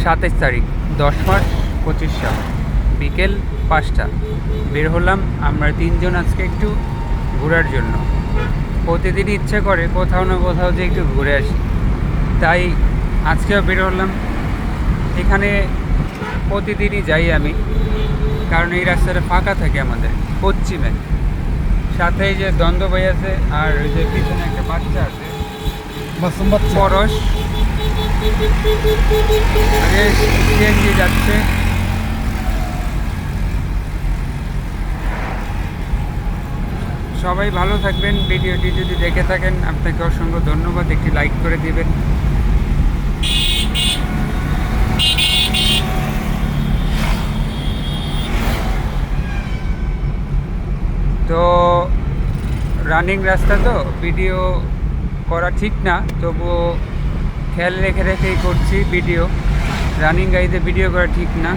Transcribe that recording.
27 তারিখ 10 মাস 25 সাল বিকেল 5টা বের হলাম আমরা তিনজন আজকে একটু ঘোরার জন্য। প্রতিদিনই ইচ্ছে করে কোথাও না কোথাও যে একটু ঘুরে আসি, তাই আজকেও বের হলাম। এখানে প্রতিদিনই যাই আমি, কারণ এই রাস্তাটা ফাঁকা থাকে আমাদের পশ্চিমে। সাথে এই যে দ্বন্দ্ব ভাই আছে, আর ওই যে পিছনে একটা বাচ্চা আছে পরশ, আগে সিএনজি যাচ্ছে। সবাই ভালো থাকবেন। ভিডিওটি যদি দেখে থাকেন আপনাকে অসংখ্য ধন্যবাদ, একটি লাইক করে দিবেন। তো রানিং রাস্তা, তো ভিডিও করা ঠিক না, তবুও খেয়াল রেখেই করছি ভিডিও। রানিং গাড়িতে ভিডিও করা ঠিক না।